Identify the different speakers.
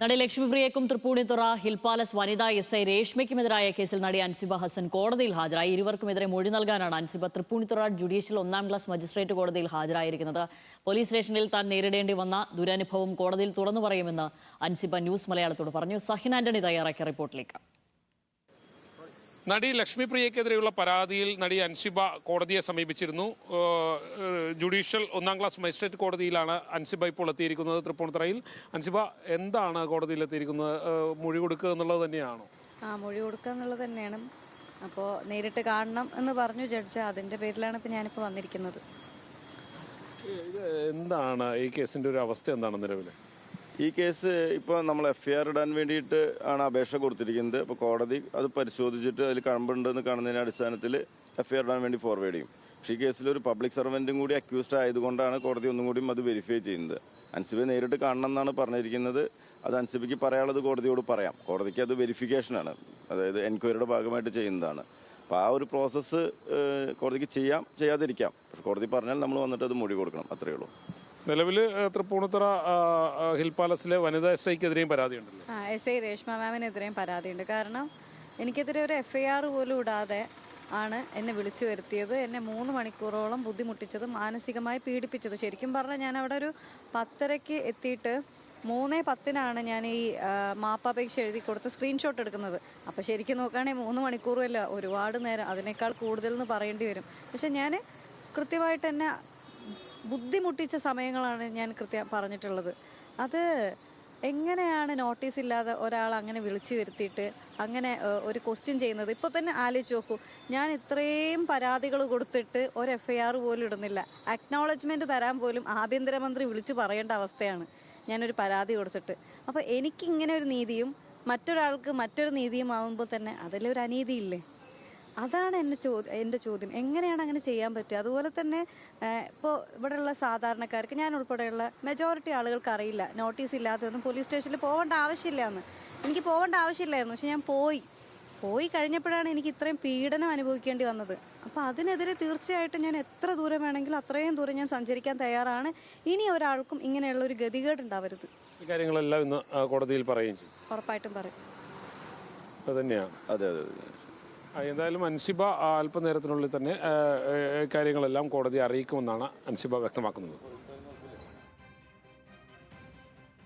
Speaker 1: നടി ലക്ഷ്മിപ്രിയക്കും Tripunithura Hill Palace വനിതാ എസ്ഐ രേഷ്മയ്ക്കുമെതിരായ കേസിൽ നടി അൻസിബ ഹസൻ കോടതിയിൽ ഹാജരായി. ഇരുവർക്കുമെതിരെ മൊഴി നൽകാനാണ് അൻസിബ തൃപ്പൂണിത്തുറ ജുഡീഷ്യൽ 1-ാം ക്ലാസ് മജിസ്ട്രേറ്റ് കോടതിയിൽ ഹാജരായിരിക്കുന്നത്. പോലീസ് സ്റ്റേഷനിൽ താൻ നേരിടേണ്ടി വന്ന ദുരനുഭവം കോടതിയിൽ തുറന്നു പറയുമെന്ന് അൻസിബ ന്യൂസ് മലയാളത്തോട് പറഞ്ഞു. സഹിൻ ആന്റണി തയ്യാറാക്കിയ റിപ്പോർട്ടിലേക്ക്.
Speaker 2: നടി ലക്ഷ്മിപ്രിയക്കെതിരെയുള്ള പരാതിയിൽ നടി അൻസിബ കോടതിയെ സമീപിച്ചിരുന്നു. ജുഡീഷ്യൽ 1-ാം ക്ലാസ് മജിസ്ട്രേറ്റ് കോടതിയിലാണ് അൻസിബ ഇപ്പോൾ എത്തിയിരിക്കുന്നത്, തൃപ്പൂണിത്തുറയിൽ. അൻസിബ, എന്താണ് കോടതിയിൽ എത്തിയിരിക്കുന്നത്? മൊഴി കൊടുക്കുക എന്നുള്ളത് തന്നെയാണോ?
Speaker 3: മൊഴി കൊടുക്കുക എന്നുള്ളത് തന്നെയാണ്. അപ്പോൾ നേരിട്ട് കാണണം എന്ന് പറഞ്ഞു ജഡ്ജ്. അതിൻ്റെ പേരിലാണ് ഇപ്പോൾ ഞാനിപ്പോൾ വന്നിരിക്കുന്നത്.
Speaker 2: എന്താണ് ഈ കേസിൻ്റെ ഒരു അവസ്ഥ? എന്താണ് നിലവിൽ
Speaker 4: ഈ കേസ്? ഇപ്പോൾ നമ്മൾ FIR ഇടാൻ വേണ്ടിയിട്ട് ആണ് അപേക്ഷ കൊടുത്തിരിക്കുന്നത്. അപ്പോൾ കോടതി അത് പരിശോധിച്ചിട്ട് അതിൽ കഴമ്പുണ്ടെന്ന് കാണുന്നതിൻ്റെ അടിസ്ഥാനത്തിൽ FIR ഇടാൻ വേണ്ടി ഫോർവേഡ് ചെയ്യും. പക്ഷേ ഈ കേസിൽ ഒരു പബ്ലിക് സർവൻറ്റും കൂടി അക്യൂസ്ഡ് ആയതുകൊണ്ടാണ് കോടതി ഒന്നും കൂടിയും അത് വെരിഫൈ ചെയ്യുന്നത്. അൻസിബയെ നേരിട്ട് കാണണം എന്നാണ് പറഞ്ഞിരിക്കുന്നത്. അത് അൻസിബയ്ക്ക് പറയാനുള്ളത് കോടതിയോട് പറയാം. കോടതിക്ക് അത് വെരിഫിക്കേഷനാണ്, അതായത് എൻക്വയറിയുടെ ഭാഗമായിട്ട് ചെയ്യുന്നതാണ്. അപ്പോൾ ആ ഒരു പ്രോസസ്സ് കോടതിക്ക് ചെയ്യാം, ചെയ്യാതിരിക്കാം. പക്ഷെ കോടതി പറഞ്ഞാൽ നമ്മൾ വന്നിട്ട് അത് മൊഴി കൊടുക്കണം, അത്രയേ ഉള്ളൂ.
Speaker 2: നിലവിൽ തൃപ്പൂണിത്തുറ ഹിൽ പാലസിലെ വനിതാ SIക്കെതിരെയും പരാതിയുണ്ടല്ലോ.
Speaker 3: SI രേഷ്മ മാമിനെതിരെയും പരാതിയുണ്ട്. കാരണം എനിക്കെതിരെ ഒരു FIR പോലും ഇടാതെ ആണ് എന്നെ വിളിച്ചു വരുത്തിയത്. എന്നെ 3 മണിക്കൂറോളം ബുദ്ധിമുട്ടിച്ചത്, മാനസികമായി പീഡിപ്പിച്ചത്. ശരിക്കും പറഞ്ഞാൽ ഞാൻ അവിടെ ഒരു 10:30 എത്തിയിട്ട് 3:10 ഞാൻ ഈ മാപ്പപേക്ഷ എഴുതി കൊടുത്ത് സ്ക്രീൻഷോട്ട് എടുക്കുന്നത്. അപ്പോൾ ശരിക്കും നോക്കുകയാണെങ്കിൽ 3 മണിക്കൂറുമല്ല, ഒരുപാട് നേരം, അതിനേക്കാൾ കൂടുതൽ എന്ന് പറയേണ്ടി വരും. പക്ഷെ ഞാൻ കൃത്യമായിട്ട് എന്നെ ബുദ്ധിമുട്ടിച്ച സമയങ്ങളാണ് ഞാൻ പറഞ്ഞിട്ടുള്ളത്. അത് എങ്ങനെയാണ് നോട്ടീസ് ഇല്ലാതെ ഒരാൾ അങ്ങനെ വിളിച്ചു വരുത്തിയിട്ട് അങ്ങനെ ഒരു ക്വസ്റ്റ്യൻ ചെയ്യുന്നത്? ഇപ്പോൾ തന്നെ ആലോചിച്ച് നോക്കൂ. ഞാൻ ഇത്രയും പരാതികൾ കൊടുത്തിട്ട് ഒരു FIR പോലും ഇടുന്നില്ല. അക്നോളജ്മെൻറ്റ് തരാൻ പോലും ആഭ്യന്തരമന്ത്രി വിളിച്ച് പറയേണ്ട അവസ്ഥയാണ് ഞാനൊരു പരാതി കൊടുത്തിട്ട്. അപ്പോൾ എനിക്കിങ്ങനെ ഒരു നീതിയും മറ്റൊരാൾക്ക് മറ്റൊരു നീതിയും ആകുമ്പോൾ തന്നെ അതിലൊരു അനീതിയില്ലേ? അതാണ് എൻ്റെ ചോദ്യം. എങ്ങനെയാണ് അങ്ങനെ ചെയ്യാൻ പറ്റുക? അതുപോലെ തന്നെ ഇപ്പോൾ ഇവിടെയുള്ള സാധാരണക്കാർക്ക്, ഞാൻ ഉൾപ്പെടെയുള്ള മെജോറിറ്റി ആളുകൾക്ക് അറിയില്ല നോട്ടീസ് ഇല്ലാതെ ഒന്നും പോലീസ് സ്റ്റേഷനിൽ പോകേണ്ട ആവശ്യമില്ല എന്ന്. എനിക്ക് പോകേണ്ട ആവശ്യമില്ലായിരുന്നു. പക്ഷെ ഞാൻ പോയി കഴിഞ്ഞപ്പോഴാണ് എനിക്ക് ഇത്രയും പീഡനം അനുഭവിക്കേണ്ടി വന്നത്. അപ്പോൾ അതിനെതിരെ തീർച്ചയായിട്ടും ഞാൻ എത്ര ദൂരം വേണമെങ്കിലും അത്രയും ദൂരം ഞാൻ സഞ്ചരിക്കാൻ തയ്യാറാണ്. ഇനി ഒരാൾക്കും ഇങ്ങനെയുള്ള ഒരു ഗതികേട് ഉണ്ടാവരുത്.
Speaker 2: ഈ കാര്യങ്ങളെല്ലാം ഇന്ന് കോടതിയിൽ പറയുകയും ചെയ്യും.
Speaker 3: ഉറപ്പായിട്ടും പറയും.
Speaker 2: അതുതന്നെയാണ്.
Speaker 4: അതെ.
Speaker 2: എന്തായാലും അൻസിബ അല്പനേരത്തിനുള്ളിൽ തന്നെ കാര്യങ്ങളെല്ലാം കോടതിയെ അറിയിക്കുമെന്നാണ് അൻസിബ വ്യക്തമാക്കുന്നത്.